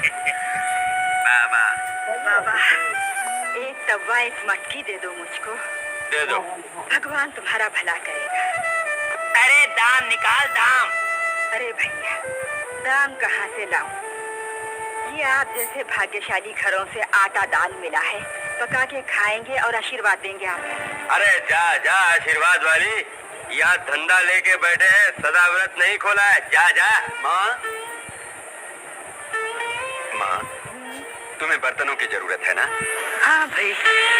बाबा बाबा, एक तवा एक मटकी दे दो मुझको। दे दो। भगवान तुम्हारा भला करेगा। अरे दाम निकाल दाम। अरे भैया, दाम कहाँ से लाऊं? ये आप जैसे भाग्यशाली घरों से आटा दाल मिला है, पका के खाएंगे और आशीर्वाद देंगे आप। अरे जा जा आशीर्वाद वाली, यहाँ धंधा लेके बैठे हैं, सदाव्रत नहीं खोला है। जा जा। माँ माँ, तुम्हें बर्तनों की जरूरत है ना? हाँ भाई,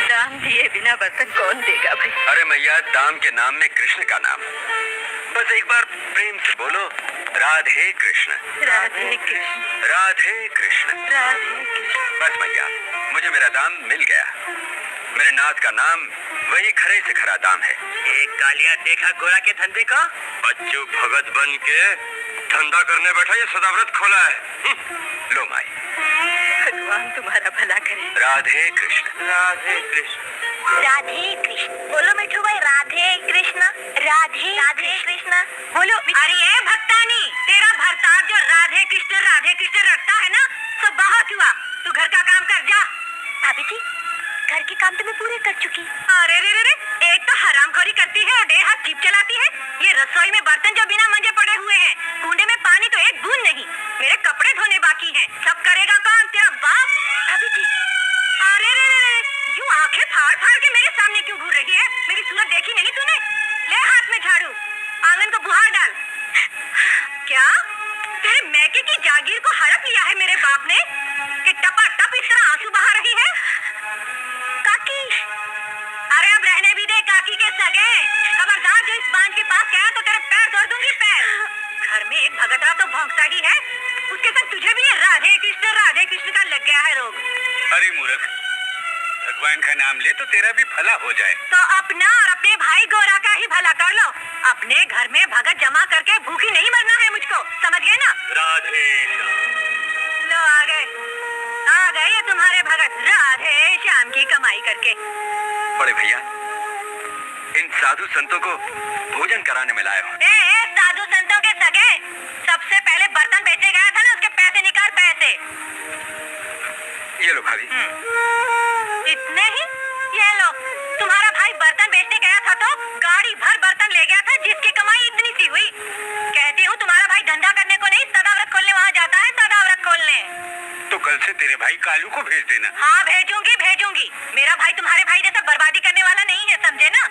दाम दिए बिना बर्तन कौन देगा भाई? अरे मैया, दाम के नाम में कृष्ण का नाम, बस एक बार प्रेम से बोलो, राधे कृष्ण। राधे कृष्ण, राधे कृष्ण, राधे कृष्ण। बस मैया, मुझे मेरा दाम मिल गया। मेरे नाथ का नाम वही खरे से खरा दाम है। एक कालिया देखा गोरा के धंधे का, बच्चू भगत बन के धंधा करने बैठा, ये सदाव्रत खोला है। लो माई। भगवान तुम्हारा भला करे। राधे कृष्ण, राधे कृष्ण, राधे कृष्ण। बोलो मिठू भाई, राधे कृष्ण। राधे राधे कृष्ण बोलो। अरे भक्तानी, तेरा भरतार जो राधे कृष्ण रखता है ना, तो बहुत हुआ। तू घर का काम कर जा। भाभी जी, घर के काम तो मैं पूरे कर चुकी। अरे रे रे रे, एक तो हरामखोरी करती है और 1.5 हाथ जीप चलाती है। ये रसोई में बर्तन जो बिना मंजे पड़े हुए हैं, कुंडे में पानी तो एक बूंद नहीं। मेरे कपड़े धोने बाकी हैं, सब करेगा काम तेरा बाप। भाभी जी, अरे रे रे रे, यूं आंखें फाड़ फाड़ के मेरे सामने क्यों घूर रही है? मेरी सूरत देखी नहीं तूने? ले हाथ में झाड़ू, आंगन को बुहार डाल। क्या तेरे मैके की जागीर को हड़प लिया है मेरे बाप ने कि टपाटप इस तरह आंसू बहा रही है? काकी, अरे अब रहने भी दे काकी के सगे। खबरदार जो इस बांझ के पास गया तो तेरे पैर तोड़ दूंगी पैर। घर में एक भगतरा तो भौंकता ही है, उसके संग तुझे भी ये राधे कृष्ण का लग गया है रोग। अरे मूर्ख, भगवान का नाम ले तो तेरा भी भला हो जाए। तो अपना और अपने भाई गोरा का ही भला कर लो। अपने घर में भगत जमा करके भूखी नहीं मरना है मुझको, समझ गए ना? राधे लो आ गए ये तुम्हारे भगत राधे श्याम की कमाई करके। बड़े भैया, इन साधु संतों को भोजन कराने में लाया हूँ। साधु संतों के सगे, सबसे पहले बर्तन बेचे गया था ना, उसके पैसे निकाल पैसे। ये लो भाभी। इतने ही? ये लो, तुम्हारा भाई बर्तन बेचने गया था तो गाड़ी भर बर्तन ले गया था, जिसकी कमाई इतनी सी हुई। कहती हूँ तुम्हारा भाई धंधा करने को नहीं, सदाव्रत खोलने वहाँ जाता है, सदाव्रत खोलने। तो कल से तेरे भाई कालू को भेज देना। हाँ भेजूंगी। मेरा भाई तुम्हारे भाई जैसा बर्बादी करने वाला नहीं है, समझे ना?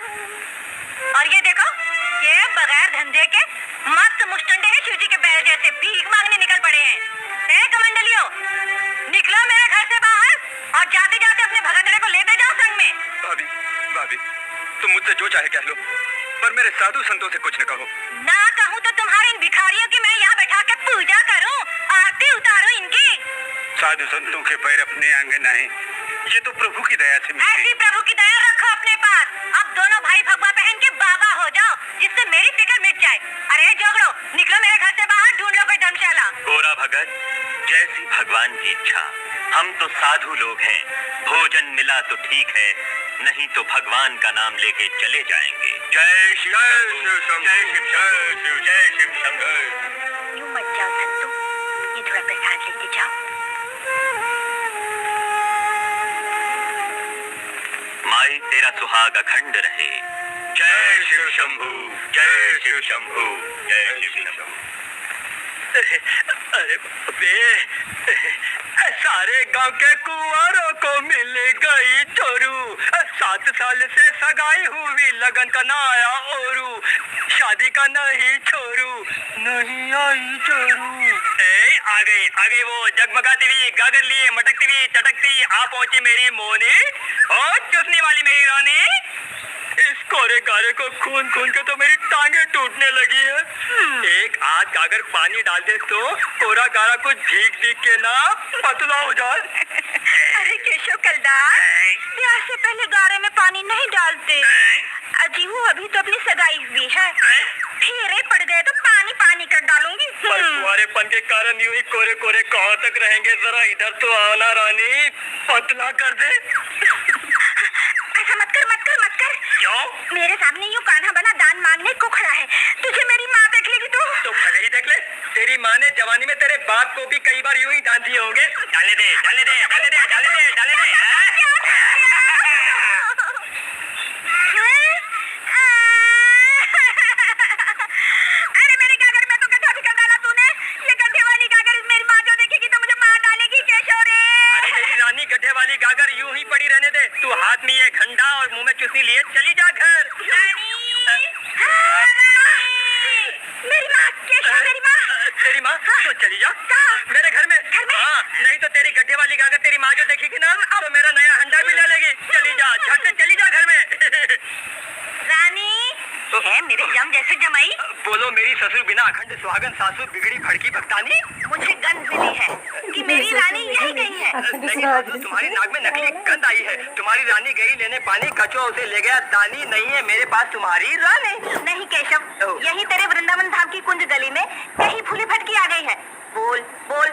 और ये देखो, ये बगैर धंधे के मस्त मुस्टंडे हैं, शिवजी के बैल जैसे, भीख मांगने निकल पड़े हैं। कमंडलियों, निकलो मेरे घर से बाहर और जाते जाते अपने भगतड़े को लेते जाओ संग में। भाभी, तुम मुझसे जो चाहे कह लो, पर मेरे साधु संतों से कुछ न कहो। ना कहूँ तो तुम्हारे इन भिखारियों की मैं यहाँ बैठा के पूजा करूँ, आरती उतारूँ इनकी। साधु संतों के पैर अपने आंगन आए, ये तो प्रभु की दया से मिलते। ऐसी प्रभु की दया रखो अपने पास। अब दोनों भाई भगवा पहन के बाबा हो जाओ, जिससे मेरी फिक्र मिट जाए। अरे जोगड़ो, निकलो मेरे घर से बाहर, ढूंढ लो कोई धर्मशाला। गोरा भगत, जैसी भगवान की इच्छा। हम तो साधु लोग हैं, भोजन मिला तो ठीक है, नहीं तो भगवान का नाम लेके चले जाएंगे। जय शिव, जय शिव शंकर। यूं मत जाओ संतों, ये थोड़ा प्रसाद लेते जाओ। माई तेरा सुहाग अखंड रहे। जय शिव शंभू, जय शिव शंभू, जय शिव शंभू। अरे बे, सारे गांव के कुंवारों को मिल गई चोरू। 7 साल से सगाई हुई, लगन का ना आया ओरू, शादी का नहीं छोरू, नहीं आई चोरू। आ गई वो जगमगाती हुई, गागर लिए मटकती हुई, चटकती आ पहुंची मेरी मोनी, और चुसने वाली मेरी रानी। इस कोरे गारे को खून खून के तो मेरी टांगे टूटने लगी है। एक आध गागर पानी डाल दे तो कोरा गारा को झीक झीक के ना पतला हो जाए। अरे केशव कलदार, ब्याह से पहले गारे में पानी नहीं डालते। अजी वो अभी तो अपनी सगाई हुई है, फेरे पड़ गए तो पानी पानी कर डालूंगी। पर कुंवारेपन के कारण यूं ही कोरे कोरे कहाँ तक रहेंगे? जरा इधर तो आना रानी, पतला कर दे। ऐसा मत कर। क्यों? मेरे सामने यूं कान्हा बना दान मांगने को खड़ा है, तुझे मेरी माँ देख लेगी तो भले ही देख ले। तेरी माँ ने जवानी में तेरे बाप को भी कई बार यूं ही डाल दिए होंगे। डालने दे, डालने दे, डालने दे, डालने दे, डालने दे। अरे मेरी गागर में तो गड्ढा भी कर डाला तूने। ये गड्ढे वाली गागर मेरी माँ जो देखेगी तो मुझे मार डालेगी केशव रे। अरे मेरी रानी, गड्ढे वाली गागर यूं ही पड़ी रहने दे। तू हाथ में ये घंटा और मुंह में चुस्नी लिए चली जा घर। मेरी माँ, केशव मेरी माँ। तेरी माँ? तो चली जा मेरे घर में। हाँ, नहीं तो तेरी गड्ढे वाली गागर तेरी माँ जो देखेगी ना तो मेरा नया हंडा भी ले लेगी। चली जा, झट से चली जा घर में। रानी है मेरे जम जैसे जमाई। बोलो मेरी ससुर बिना अखंड सुहागन सासु बिगड़ी भड़की भक्तानी। मुझे गंध मिली है कि मेरी रानी यही गई है। नहीं सासु, तुम्हारी नाक में नकली गंध आई है। तुम्हारी रानी गई लेने पानी, कचो उसे ले गया दानी। नहीं है मेरे पास तुम्हारी रानी। नहीं केशव, यही तेरे वृंदावन धाम की कुंज गली में यही फूली भटकी आ गई है। बोल बोल,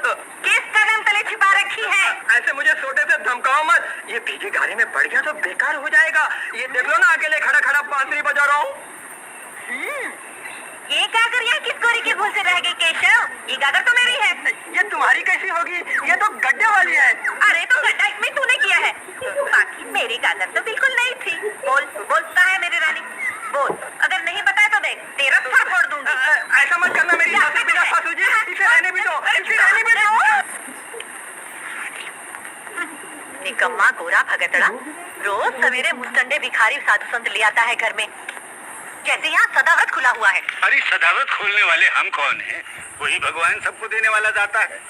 किस कदम तले छिपा रखी है? ऐसे मुझे सोटे से धमकाओ मत। ये भीगे गाड़ी में पड़ गया तो बेकार हो जाएगा। ये देख लो ना, अकेले खड़ा खड़ा बांसुरी बजा रहा हूँ। ये गागर यहाँ किस गोरी के भूल से रह गई केशव? ये गागर तो मेरी है। ये तुम्हारी कैसी होगी? ये तो गड्ढे वाली है। अरे तो गड्ढा इसमें तूने किया है। बाकी मेरी गागर तो बिल्कुल नहीं थी। बोल बोलता है मेरी रानी, बोल। अगर नहीं बताया तो देख तेरा सर फोड़ दूंगी। ऐसा मत करना मेरी सासू बिना सासू जी। इसे रहने भी दो, इसे रहने भी दो। निकम्मा गोरा भगतड़ा रोज सवेरे मुस्टंडे भिखारी साधु संत ले आता है घर में, जैसे यहाँ सदाव्रत खुला हुआ है। अरे सदाव्रत खोलने वाले हम कौन हैं? वही भगवान सबको देने वाला दाता है।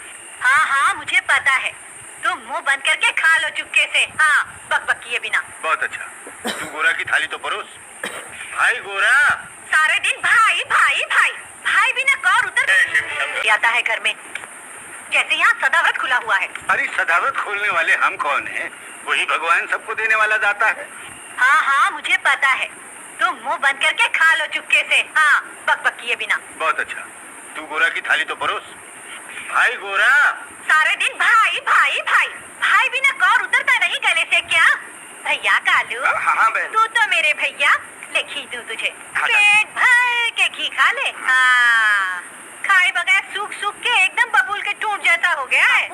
हाँ हाँ मुझे पता है। तुम मुंह बंद करके खा लो चुपके से। हाँ, बक बक किए बिना। बहुत अच्छा, तू गोरा की थाली तो परोस। भाई गोरा। सारे दिन भाई भाई भाई भाई बिना कौर उतर आता है घर में, जैसे यहाँ सदाव्रत खुला हुआ है। अरे सदाव्रत खोलने वाले हम कौन हैं? वही भगवान सबको देने वाला दाता है। हाँ हाँ मुझे पता है। तुम मुंह बंद करके खा लो चुपके से। हाँ, बक बक किए बिना। बहुत अच्छा, तू गोरा की थाली तो परोस। भाई गोरा। सारे दिन भाई भाई भाई भाई बिना कौर उतरता नहीं गले से क्या? भैया कालू। हाँ बहन। तू तो मेरे भैया, ले घी दूं तुझे। हाँ, पेट भर के घी खा ले। हाँ, खाए बगैर सूख सूख के एकदम बबूल के टूट जैसा हो गया है।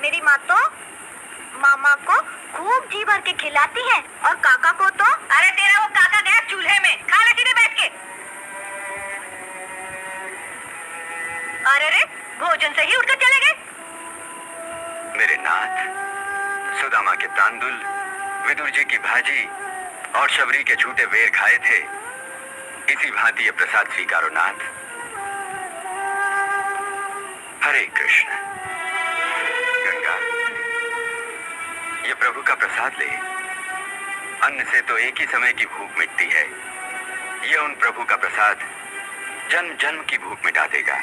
मेरी माँ तो मामा को खूब जी भर के खिलाती है और काका को तो, अरे तेरा वो काका गया चूल्हे में, खा ले सीधे बैठ के। अरे रे, भोजन से ही उठकर चले गए। मेरे नाथ, सुदामा के तांदुल, विदुर जी की भाजी और शबरी के झूठे वेर खाए थे। इसी भांति ये प्रसाद स्वीकारो नाथ। हरे कृष्ण। गंगा, ये प्रभु का प्रसाद ले। अन्न से तो एक ही समय की भूख मिटती है। ये उन प्रभु का प्रसाद जन्म जन्म की भूख मिटा देगा।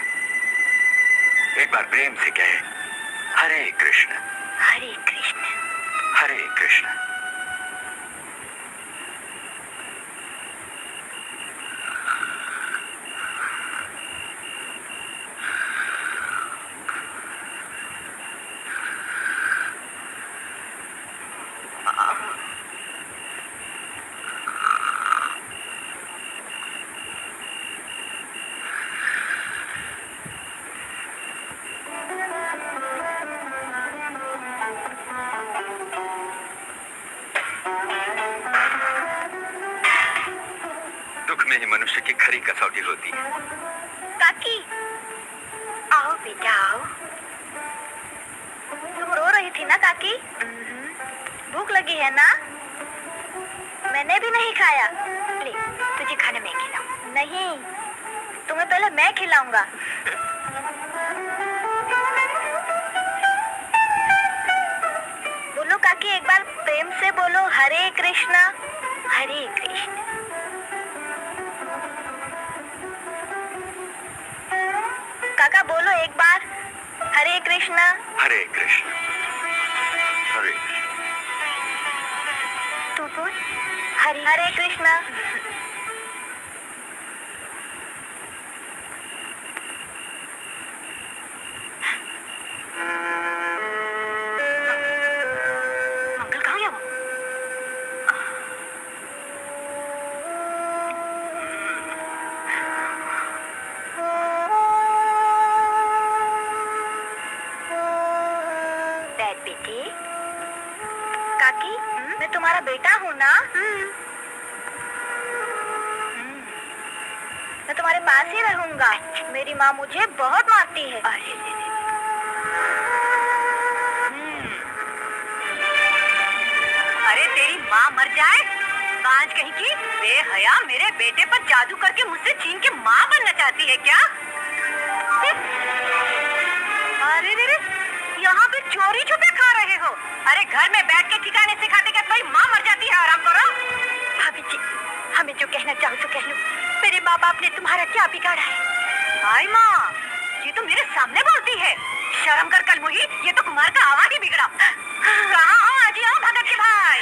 एक बार प्रेम से कहे, हरे कृष्ण हरे कृष्ण हरे कृष्ण। दुख में ही मनुष्य की खरी कसौटी होती है। काकी, आओ बेटा आओ। तुम रो रही थी ना काकी? भूख लगी है ना? मैंने भी नहीं खाया। ले, तुझे खाने में खिलाऊं। नहीं, तुम्हें पहले मैं खिलाऊंगा। बोलो काकी, एक बार प्रेम से बोलो, हरे कृष्णा हरे कृष्ण। काका बोलो एक बार, हरे कृष्णा हरे कृष्ण हरे। तू बोल, हरे हरे कृष्णा। मंगल कहाँ गया वो? ना? मैं तुम्हारे पास ही रहूंगा। मेरी माँ मुझे बहुत मारती है। अरे तेरी माँ मर जाए, बांझ कहीं की बेहया मेरे बेटे पर जादू करके मुझसे छीन के माँ बनना चाहती है क्या? अरे रे, यहाँ पे चोरी छुपे खा रहे हो। अरे घर में बैठ के ठिकाने से खाते क्या तुम्हारी माँ मर जाती है, आराम करो। भाभी जी, हमें जो कहना चाहो तो कह लो। मेरे माँ बाप ने तुम्हारा क्या बिगाड़ा है? हाय माँ, ये तो मेरे सामने बोलती है। शर्म कर कलमुही, ये तो कुमार का आवाज ही बिगड़ा। कहाँ हो आज आओ भगत के भाई?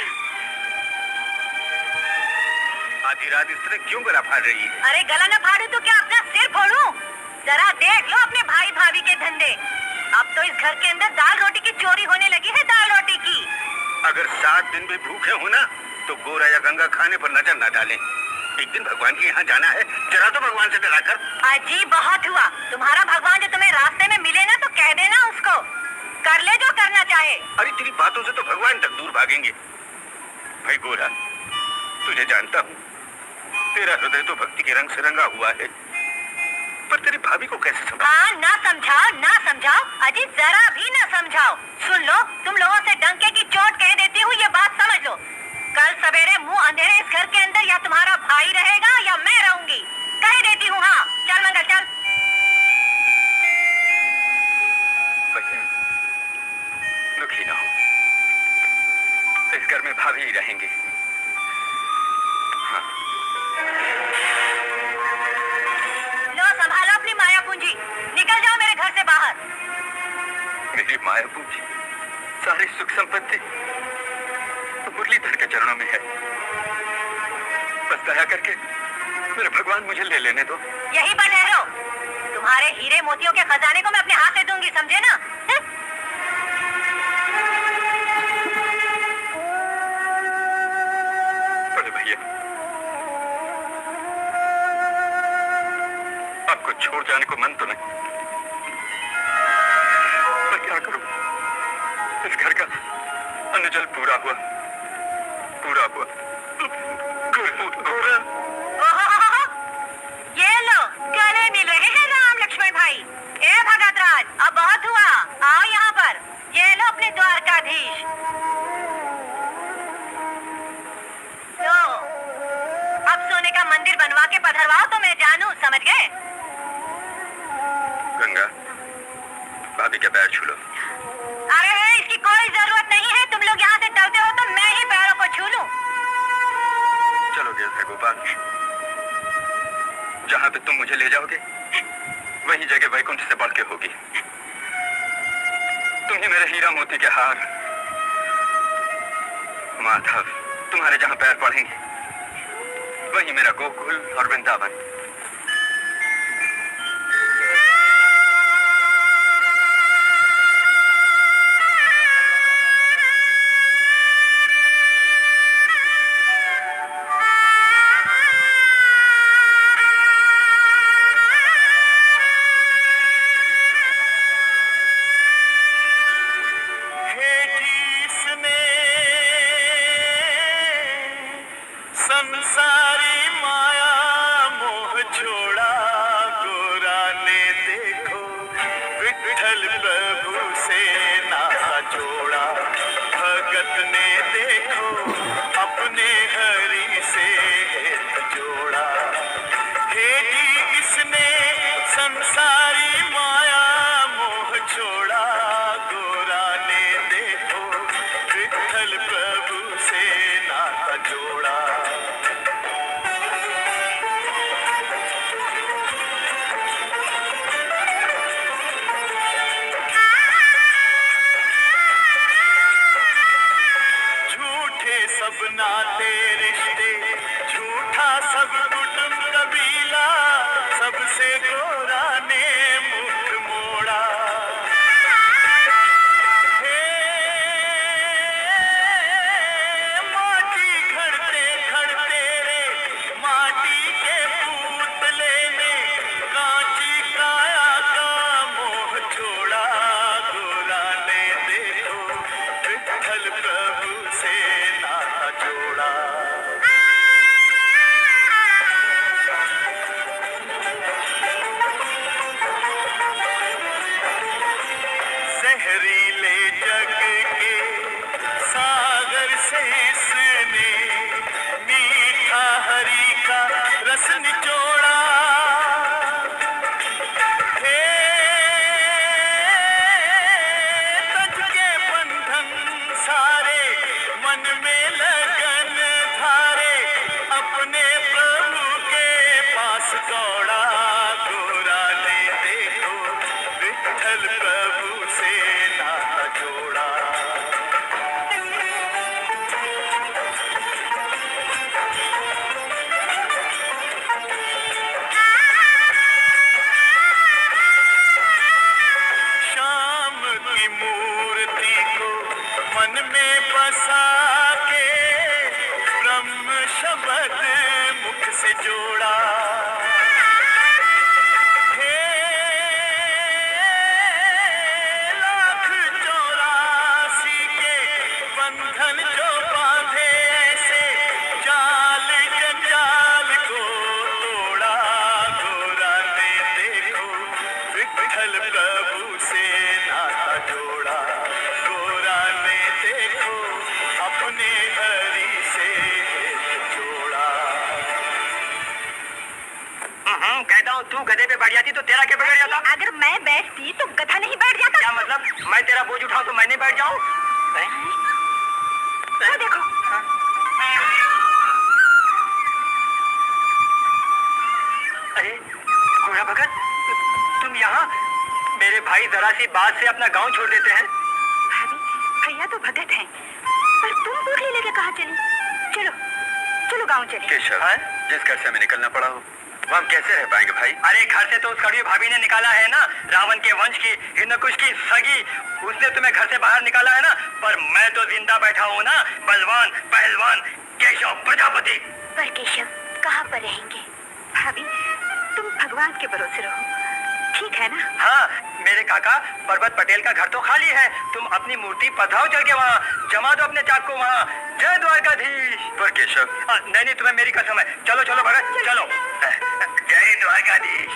आधी रात इस तरह क्यों गला फाड़ रही है? अरे गला न फाड़ू तो क्या अपना सिर फोड़ूं? जरा देख लो अपने भाई भाभी के धंधे। अब तो इस घर के अंदर दाल रोटी की चोरी होने लगी है, दाल रोटी की। अगर 7 दिन भी भूखे हो ना तो गोरा या गंगा खाने पर नजर न डालें। एक दिन भगवान के यहाँ जाना है, जरा तो भगवान से डरा कर। अजीब बहुत हुआ। तुम्हारा भगवान जो तुम्हें रास्ते में मिले ना तो कह देना उसको, कर ले जो करना चाहे। अरे तेरी बातों से तो भगवान तक दूर भागेंगे। भाई गोरा, तुझे जानता हूँ, तेरा हृदय तो भक्ति के रंग से रंगा हुआ है, पर तेरी भाभी को कैसे समझाऊं? हाँ, ना समझाओ ना समझाओ, अजी जरा भी ना समझाओ। सुन लो, तुम लोगों से डंके की चोट कह देती हूँ, ये बात समझ लो। कल सवेरे मुंह अंधेरे इस घर के अंदर या तुम्हारा भाई रहेगा या मैं रहूंगी, कह देती हूँ। हाँ चल मंगल चल। बहन, दुखी ना हो, इस घर में भाभी ही रहेंगे। हाँ। लो संभालो अपनी माया पूंजी, निकल जाओ मेरे घर से बाहर। मेरी माया पूंजी, सारी सुख संपत्ति तो मुरलीधर के चरणों में है। बस दया करके मेरे भगवान मुझे ले लेने दो। यहीं पर ठहरो, तुम्हारे हीरे मोतियों के खजाने को मैं अपने हाथ से दूंगी, समझे ना? बड़े भैया, आपको छोड़ जाने को मन तो नहीं, पर क्या करूं, इस घर का अन्न जल पूरा हुआ। गोरा, ये लो गले मिल रहे हैं राम लक्ष्मण भाई। ए भगत राज, अब बहुत हुआ, आओ यहाँ पर। ये लो अपने द्वारकाधीश। लो, अब सोने का मंदिर बनवा के पधरवाओ तो मैं जानूं, समझ गए? गंगा, भाभी के पैर छू लो। अरे इसकी कोई जरूरत नहीं है, तुम लोग यहाँ से चलते हो तो मैं ही पैरों को छू लूं। चलो गिरधर गोपाल, जहाँ पे तुम मुझे ले जाओगे वही जगह वैकुंठ से बढ़ के होगी। तुम ही मेरे हीरा मोती के हार, माधव तुम्हारे जहाँ पैर पड़ेंगे वही मेरा गोकुल और वृंदावन। संसारी माया मोह बस निचोड़ा। हे तज के बंधन सारे मन में लगन धारे, अपने प्रभु के पास दौड़ा। गोरा ने देखो विठ्ठल प्रभु से नाता जोड़ा। शाम की मूर्ति को मन में बसा के ब्रह्म शब्द मुख से जोड़ा। हे लाख 84 के बंधन जो बांधे ऐसे, जाल जंजाल को तोड़ा। गोरा ने देखो विठ्ठल प्रभु से नाता जोड़ा। गोरा ने देखो अपने हरि से जोड़ा। कहता हूँ तू गधे पे बैठ जाती तो तेरा क्या बिगड़ जाता? अगर मैं बैठती तो गधा नहीं बैठ जाता। क्या मतलब? मैं तेरा बोझ उठाऊं तो मैं नहीं बैठ जाऊं? वो देखो, अरे गोरा भगत, तुम यहाँ? मेरे भाई जरा सी बात से अपना गांव छोड़ देते हैं। भाभी भैया तो भगत हैं, पर तुम पोटली लेके कहाँ चली? चलो चलो गाँव चले। केशव, हाँ? जिस घर से हमें निकलना पड़ा हो वहाँ हम कैसे रह पाएंगे भाई? अरे घर से तो उस कड़वी भाभी ने निकाला है ना, रावण के वंश की हिरण्यकुश की सगी, उसने तुम्हें घर से बाहर निकाला है ना। पर मैं तो जिंदा बैठा हूँ ना, बलवान पहलवान केशव प्रजापति। पर केशव कहाँ पर रहेंगे? भाभी तुम भगवान के भरोसे रहो, ठीक है ना? हाँ, मेरे काका पर्वत पटेल का घर तो खाली है, तुम अपनी मूर्ति पधराओ चल के वहाँ, जमा दो अपने चाक को वहाँ। जय द्वारकाधीश। पर केशव, नहीं तुम्हें मेरी कसम है। चलो चलो भगत चलो। जय द्वारकाधीश।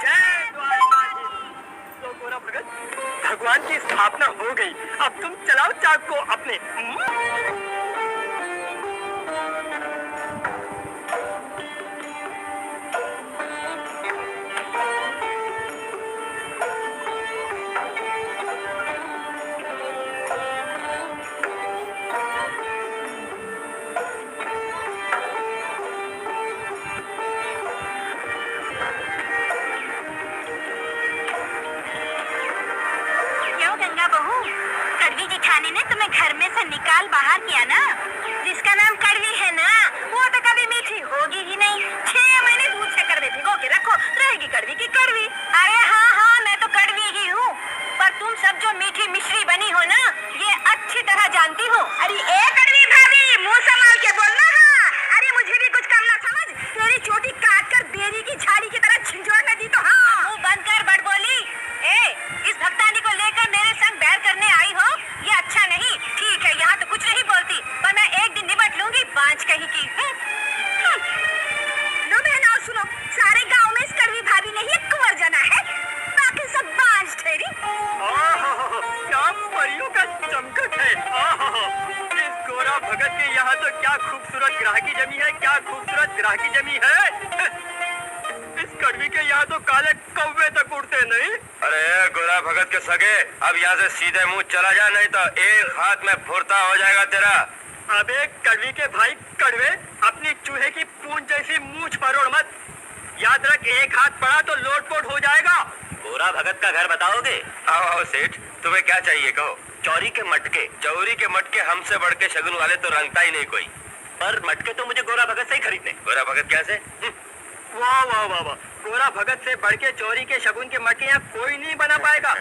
जय द्वारकाधीश। तो गोरा भगत, भगवान की स्थापना हो गई, अब तुम चलाओ चाक को अपने। क्यों गंगा बहू, कड़वी जेठानी ने तुम्हें घर में से निकाल बाहर किया ना? जिसका नाम कड़वी है ना, वो तो कभी मीठी होगी ही नहीं। 6 महीने दूध से कर भिगो के रखो, रहेगी कड़वी की कड़वी। अरे हाँ हाँ, मैं तो कड़वी ही हूँ, पर तुम सब जो मीठी मिश्री बनी हो ना, ये अच्छी तरह जानती हो। अरे ए कड़वी भाभी, मुंह संभाल के बोलना। हाँ, अरे मुझे भी कुछ कम ना समझ, तेरी चोटी काट कर बेरी की झाड़ी की तरह झिंझोड़ में दी तो। हाँ, मुंह बंद कर बड़ बोली। इस भक्तानी को लेकर मेरे संग बैर करने आई हो, ये अच्छा नहीं। ठीक है, यहाँ तो कुछ नहीं बोलती, पर मैं एक दिन निपट लूंगी बांझ कहीं की। लो बहन और सुनो, सारे गांव में इस कड़वी भाभी ने ही कुंवर जना है, बाकी सब बांझ ठहरी। क्या परियों का चमकत है। इस गोरा भगत के यहाँ तो क्या खूबसूरत ग्राहकी जमी है, क्या खूबसूरत ग्राहकी जमी है। इस कड़वी के यहाँ तो काले कौवे तक उड़ते नहीं। अरे गोरा भगत के सगे, अब यहाँ से सीधे मुंह चला जा, नहीं तो एक हाथ में फुर्ता हो जाएगा तेरा। अबे कड़वी के भाई कड़वे, अपनी चूहे की पूंछ जैसी मूंछ मरोड़ मत। याद रख, एक हाथ पड़ा तो लोटपोट हो जाएगा। गोरा भगत का घर बताओगे? आओ आओ सेठ, तुम्हें क्या चाहिए कहो। चौरी के मटके। चौरी के मटके हमसे बढ़ के शगुन वाले तो रंगता ही नहीं कोई। पर मटके तो मुझे गोरा भगत से ही खरीदने। गोरा भगत कैसे? वाह वाह वाह वाह, गोरा भगत से बढ़ के चोरी के शगुन के मटके यहाँ कोई नहीं बना पाएगा।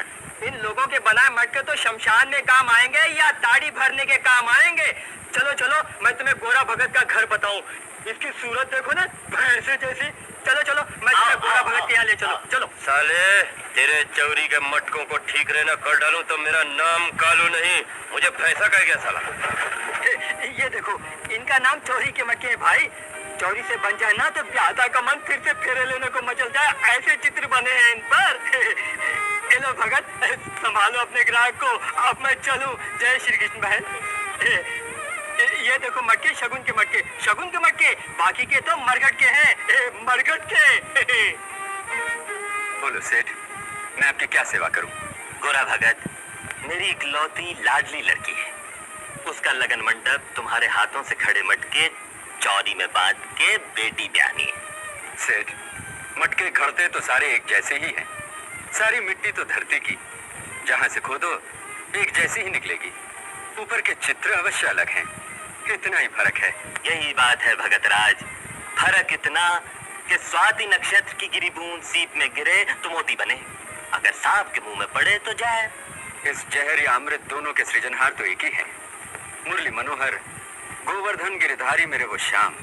इन लोगों के बनाए मटके तो शमशान में काम आएंगे या ताड़ी भरने के काम आएंगे। चलो चलो, मैं तुम्हें गोरा भगत का घर बताऊं। इसकी सूरत देखो ना, भैंसे जैसी। चलो चलो, मैं तुम्हें गोरा भगत के यहाँ ले चलो। चलो साले, तेरे चौरी के मटकों को ठीक रहना कर डालूं तो मेरा नाम कालू नहीं, मुझे भैंसा कह गया साला। ये देखो, इनका नाम चोरी के मटके है भाई। चोरी से बन जाए ना तो प्यादा का मन फिर से फेरे लेने को मचल जाए, ऐसे चित्र बने हैं इन पर। लो भगत, संभालो अपने ग्राहक को। अब मैं चलूं। जय श्री कृष्ण बहन। ये देखो मटके, शगुन के मटके, शगुन के मटके, बाकी के तो मरघट के हैं, मरघट के। बोलो सेठ, मैं आपकी क्या सेवा करूं? गोरा भगत, मेरी इकलौती लाडली लड़की है। उसका लगन मंडप तुम्हारे हाथों से खड़े मटके चौरी में बांध के बेटी ब्याहनी है। सेठ, मटके घड़ते तो सारे एक जैसे ही हैं। सारी मिट्टी तो धरती की, जहां से खोदो एक जैसी ही निकलेगी। ऊपर के चित्र अवश्य अलग हैं, इतना ही फर्क है। यही बात है भगत राज, फर्क इतना कि स्वाति नक्षत्र की गिरी बूंद सीप में गिरे तो मोती बने, अगर सांप के मुंह में पड़े तो जाए। इस जहर या अमृत दोनों के सृजनहार तो एक ही हैं। मुरली मनोहर, गोवर्धन गिरधारी मेरे वो श्याम।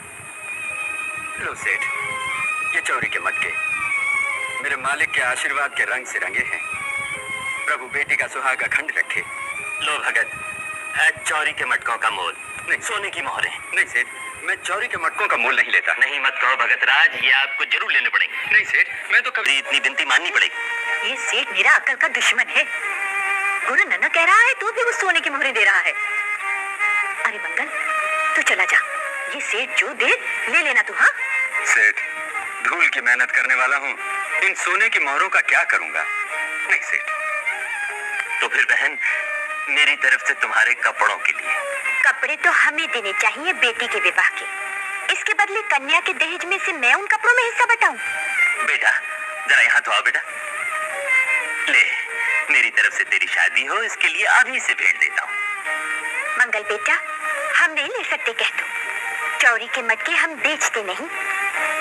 लो सेठ, ये चौरी के मटके मेरे मालिक के आशीर्वाद के रंग से रंगे हैं। प्रभु बेटी का सुहागा खंड रखे। लो भगत, चौरी के मटकों का मोल नहीं। सोने की मोहरें। नहीं सेठ, मैं चौरी के मटकों का मोल नहीं लेता। नहीं मत कहो भगत राज, ये आपको जरूर लेने पड़ेंगे। नहीं सेठ, मैं तो कभी इतनी बिनती माननी पड़ेगी। ये सेठ मेरा अक्ल का दुश्मन है। गुरु नन्ना कह रहा है तो भी वो सोने की मोहरें दे रहा है। अरे मंगल, तू चला जा, ये सेठ जो दे ले लेना तू। हाँ सेठ, धूल की मेहनत करने वाला हूँ, इन सोने की मोहरों का क्या करूंगा? नहीं सेठ। तो फिर बहन, मेरी तरफ से तुम्हारे कपड़ों के लिए। कपड़े तो हमें देने चाहिए बेटी के विवाह के। इसके बदले कन्या के दहेज में से मैं उन कपड़ों में हिस्सा बटाऊं? बेटा जरा यहाँ तो आओ बेटा। ले, मेरी तरफ से तेरी शादी हो, इसके लिए अभी से भेंट देता हूँ। मंगल बेटा, हम नहीं ले सकते कह दो। चौरी के मटके हम बेचते नहीं।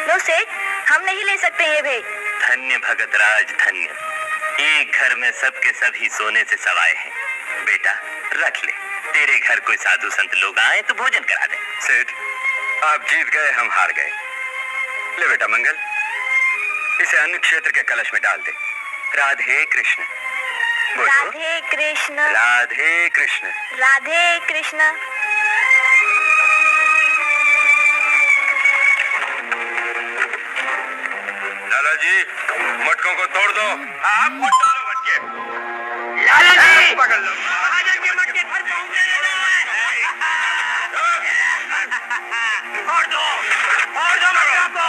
लो सेठ, हम नहीं ले सकते ये भेंट। धन्य भगत राज, धन्य। एक घर में सबके सभी सोने से सवाए हैं। बेटा रख ले, तेरे घर कोई साधु संत लोग आए तो भोजन करा दे। सेठ, आप जीत गए, हम हार गए। ले बेटा मंगल, इसे अन्न क्षेत्र के कलश में डाल दे। राधे कृष्ण। बोलो। राधे कृष्ण। राधे कृष्ण। राधे कृष्ण। लाला जी, मटकों को तोड़ दो। आप मत डालो मटके। लाला जी, पकड़ लो। महाजन के मटके घर पहुंचने फोड़ दो मटका को।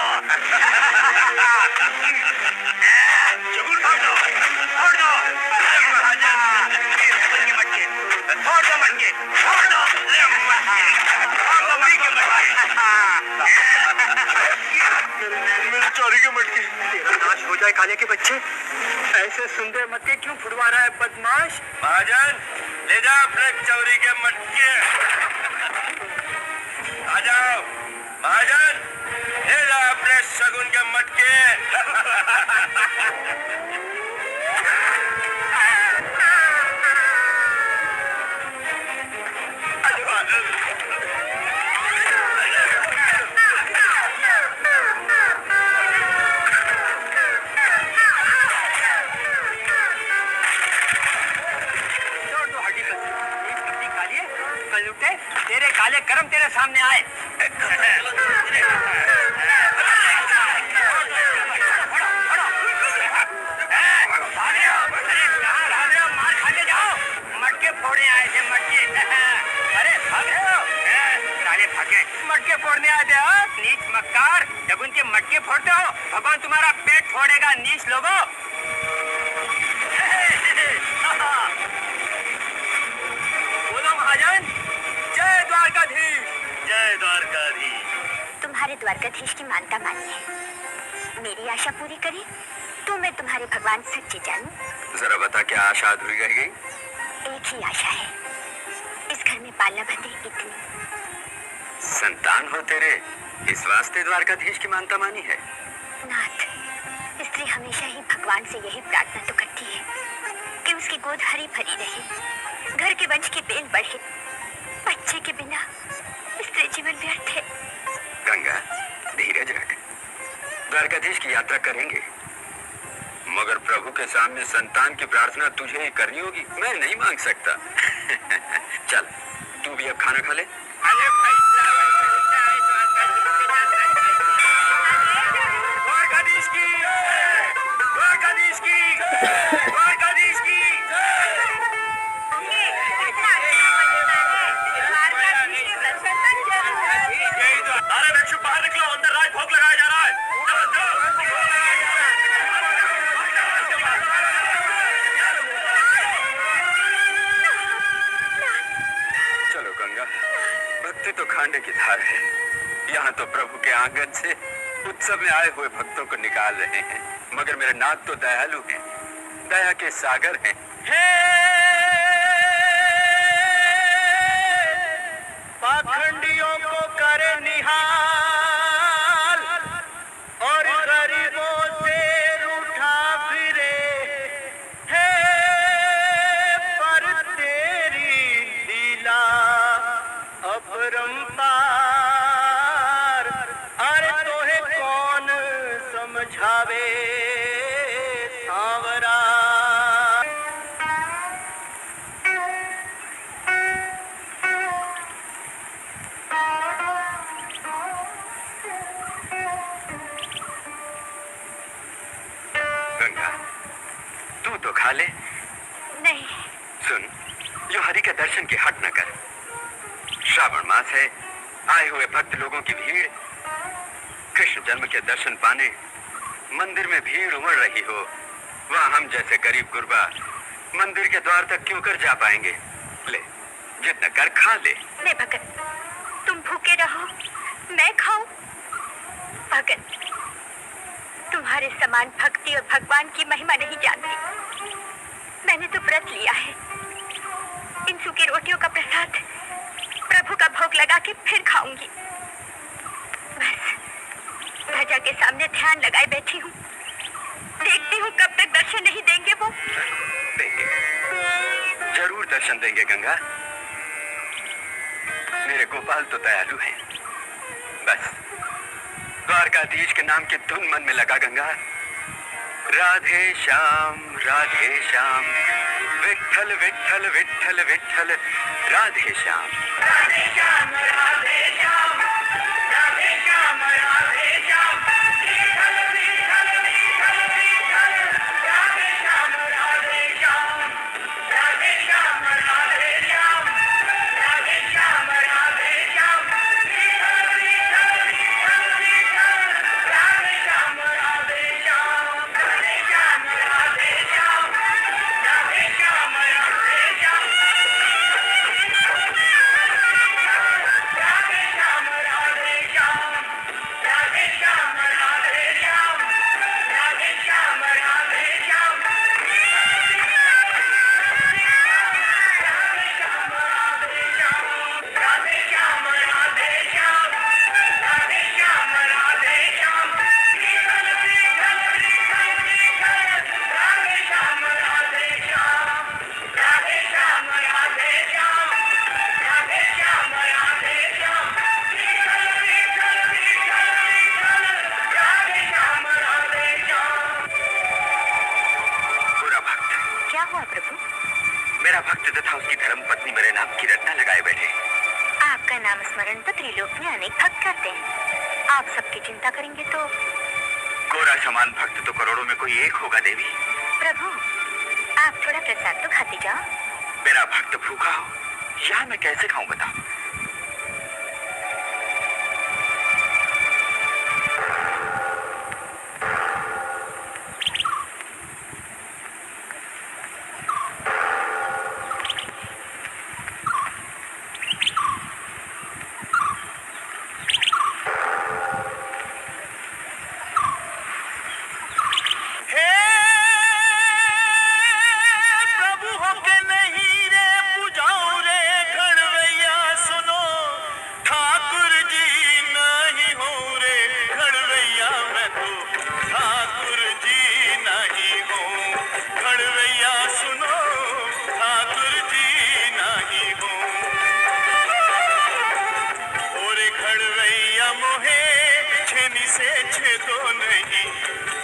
चुगुल फोड़ दो। फोड़ दो महाजन के मटके। फोड़ दो मटके। फोड़ दो के मेरे चौरी के मटके। तेरा नाश हो जाए काले के बच्चे। ऐसे सुंदर मटके क्यों फुड़वा रहा है बदमाश? महाजन, ले जाओ अपने चौरी के मटके। आ जाओ महाजन, ले जाओ अपने शगुन के मटके। तेरे काले कर्म तेरे सामने आए। मार खाते जाओ, मटके फोड़ने आए थे मटके। अरे काले भागे, मटके फोड़ने आए थे। नीच मक्कार, जब उनके मटके फोड़ते हो भगवान तुम्हारा पेट फोड़ेगा। नीच लोगो। बोलो महाजन, जय द्वारकाधीश। जय द्वारकाधीश। तुम्हारे द्वारकाधीश की मानता मानी है। मेरी आशा पूरी करी तो मैं तुम्हारे भगवान सच्चे जानूं। जरा बता, क्या आशा अधूरी रह गई? एक ही आशा है, इस घर में पालना बंधे इतनी। संतान हो तेरे, इस वास्ते द्वारकाधीश की मानता मानी है। नाथ, स्त्री हमेशा ही भगवान से यही प्रार्थना तो करती है कि उसकी गोद हरी भरी रहे, घर के वंश की बेल बढ़े। बच्चे के बिना स्त्री जीवन व्यर्थ है। गंगा, धीरज रख। द्वारकाधीश की यात्रा करेंगे, मगर प्रभु के सामने संतान की प्रार्थना तुझे ही करनी होगी, मैं नहीं मांग सकता। चल, तू भी अब खाना खा ले। द्वारकाधीश की, द्वारकाधीश की, द्वारकाधीश भक्ति तो खांडे की धार है। यहाँ तो प्रभु के आंगन से उत्सव में आए हुए भक्तों को निकाल रहे हैं, मगर मेरे नाथ तो दयालु हैं, दया के सागर हैं। पाखंडियों को करे निहाल और गरीबों से रूठा फिरे है, पर तेरी लीला अपरंपार। अरे तोहे कौन समझावे सांवरा। गंगा, तू तो खा ले। नहीं। सुन, जो हरि के दर्शन की हट न कर। श्रावण मास है, आए हुए भक्त लोगों की भीड़। कृष्ण जन्म के दर्शन पाने मंदिर में भीड़ उमड़ रही हो, वहाँ हम जैसे गरीब गुरबा मंदिर के द्वार तक क्यों कर जा पाएंगे? ले, जितना कर खा ले। नहीं भगत, तुम भूखे रहो, मैं खाऊं। भगत, तुम्हारे समान भक्ति और भगवान की महिमा नहीं जानती। मैंने तो व्रत लिया है। इन सूखी रोटियों का प्रसाद प्रभु का भोग लगा के फिर खाऊंगी। बस ध्वजा के सामने ध्यान लगाए बैठी हूँ। देखती हूँ कब तक दर्शन नहीं देंगे वो। देंगे, जरूर दर्शन देंगे गंगा। मेरे गोपाल तो दयालु हैं। बस द्वारकाधीश के नाम की धुन मन में लगा गंगा। राधे श्याम विठ्ठल विठ्ठल विठ्ठल विठ्ठल राधे श्याम। राधे श्याम राधे श्याम राधे श्याम राधे श्याम विठ्ठल विठ्ठल विठ्ठल विठ्ठल राधे श्याम राधे श्याम राधे श्याम राधे श्याम राधे श्याम राधे श्याम विठ्ठल विठ्ठल विठ्ठल विठ्ठल राधे श्याम राधे श्याम राधे श्याम राधे श्याम राधे श्याम राधे श्याम राधे श्याम राधे श्याम राधे श्याम राधे श्याम राधे श्याम राधे श्याम राधे श्याम राधे श्याम राधे श्याम राधे श्याम विठ्ठल विठ्ठल विठ्ठल विठ्ठल राधे श्याम राधे श्याम राधे श्याम राधे श्याम राधे श्याम राधे श्याम विठ्ठल विठ्ठल विठ्ठल विठ्ठल राधे श्याम राधे श्याम। बुरा भक्त, क्या हुआ प्रभु? मेरा भक्त तथा उसकी धर्म पत्नी मेरे नाम की रटना लगाए बैठे। आपका नाम स्मरण तो त्रिलोक में अनेक भक्त करते हैं। आप सबकी चिंता करेंगे तो गोरा समान भक्त तो करोड़ों में कोई एक होगा देवी। प्रभु, आप थोड़ा प्रसाद तो खाते जाओ। मेरा भक्त भूखा हो, यहाँ मैं कैसे खाऊं बताओ? हे प्रभु हो के नहीं रे पूजाओ रे खड़वैया सुनो, ठाकुर जी नहीं हो रे खड़वैया मैं तो ठाकुर जी नहीं हो। खड़वैया सुनो, ठाकुर जी नहीं हो। ओरे खड़वैया मोहे छेनी से छेदो नहीं,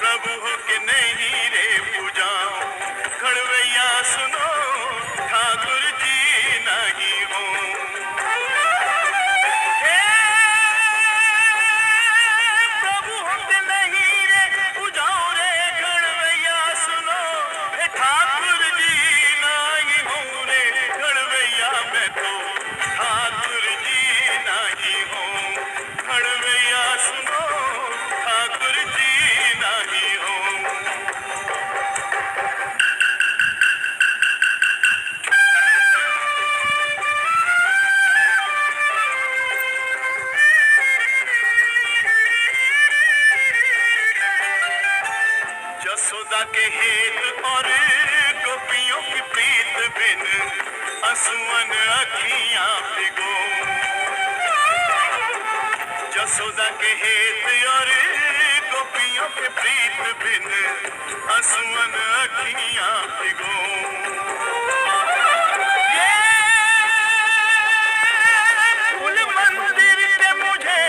प्रभु हो के नहीं रे पूजाओ। खड़वैया सुनो, ठाकुर जी नहीं हो। हे प्रभु हो के नहीं रे पूजाओ रे खड़वैया सुनो, हे ठाकुर जी नहीं हो रे खड़वैया मैं तो ठाकुर जी नहीं हो। खड़वैया सुनो, ठाकुर जी नहीं हो। आंसुअन अखियां भिगो, जसोदा के हेत और गोपियों के प्रीत बिन आंसुअन अखियां भिगो। फूल मंदिर के मुझे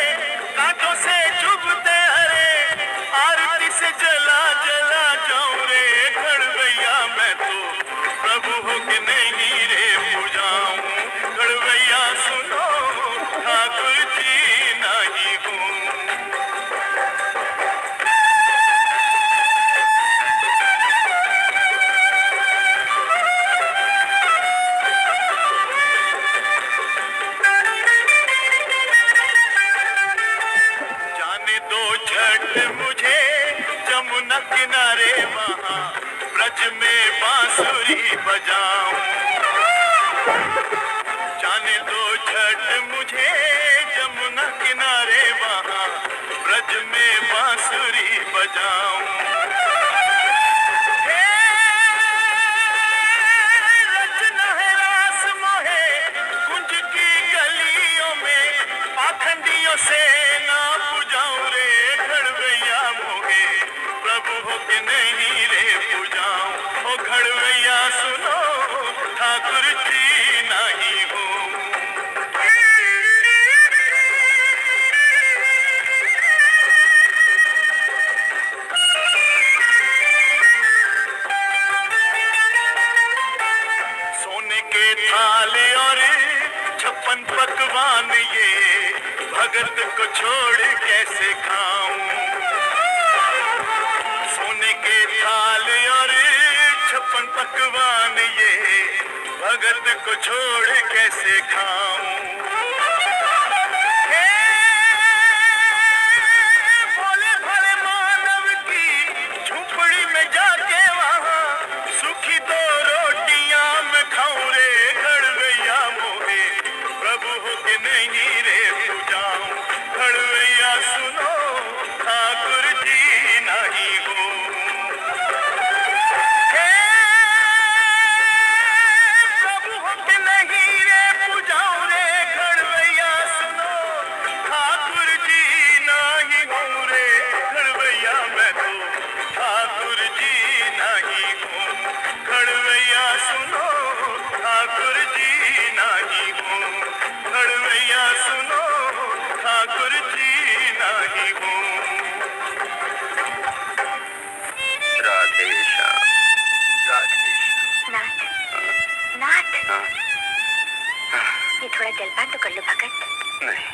कांटों से चुभते हरे, आरती से जला जला जाऊं रे घड़वैया मैं तो प्रभु हो के नहीं रे पूजाऊं। घड़वैया सुनो ठाकुर जी नहीं हूँ। जाने दो झट मुझे जमुना किनारे वहाँ ब्रज में बांसुरी बजाऊं। जाने दो झट मुझे जमुना किनारे वहाँ ब्रज में बांसुरी बजाऊं। हे रचना है रास मोहे कुंज की गलियों में, पाखंडियों से ना पूजाऊं रे घड़वैया मोहे प्रभु हो के नहीं रे पूजाऊं। ओ घड़वैया सुनो ठाकुर जी नहीं हूँ। सोने के थाले और 56 पकवान ये भगत को छोड़ कैसे खाऊं। सोने के थाले और 56 पकवान ये भगत को छोड़ कैसे खाऊं। हे भोले भाले मानव की झोपड़ी में जाके वहाँ सूखी 2 रोटियां मैं खाऊं रे घड़वैया मोहे प्रभु हो के नहीं रे पूजाऊं। घड़वैया सुनो ठाकुर जी नहीं हूँ। हे प्रभु हो के नहीं रे पूजाऊं रे घड़वैया सुनो ठाकुर जी नहीं हूँ रे घड़वैया मैं तो ठाकुर जी नहीं हूँ। घड़वैया सुनो ठाकुर जी नहीं हूँ। घड़वैया सुनो ठाकुर जी नहीं हूँ। राधे श्याम, राधे श्याम। नाथ, नाथ, हाँ? ये थोड़ा जलपान तो कर लो भगत। नहीं।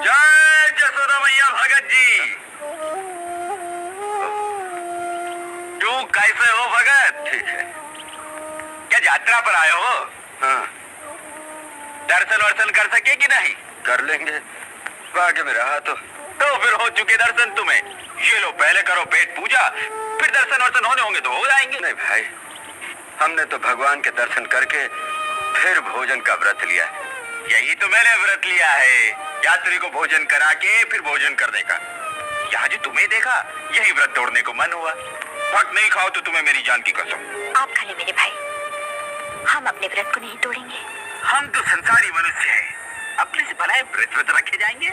जय जसोदा मैया भगत जी। क्यों, कैसे हो भगत? ठीक है। क्या यात्रा पर आए हो? हाँ। दर्शन वर्शन कर सके कि नहीं? कर लेंगे, भाग्य में रहा तो फिर हो चुके दर्शन तुम्हें। ये लो, पहले करो पेट पूजा, फिर दर्शन वर्शन होने होंगे तो हो जाएंगे। नहीं भाई, हमने तो भगवान के दर्शन करके फिर भोजन का व्रत लिया है। यही तो मैंने व्रत लिया है, यात्री को भोजन करा के फिर भोजन करने का। यहाँ जो तुम्हें देखा, यही व्रत तोड़ने को मन हुआ। भक्त नहीं खाओ तो तुम्हें मेरी जान की कसम। आप खा ले मेरे भाई, हम अपने व्रत को नहीं तोड़ेंगे। हम तो संसारी मनुष्य हैं, अपने से बनाए व्रत रखे जाएंगे।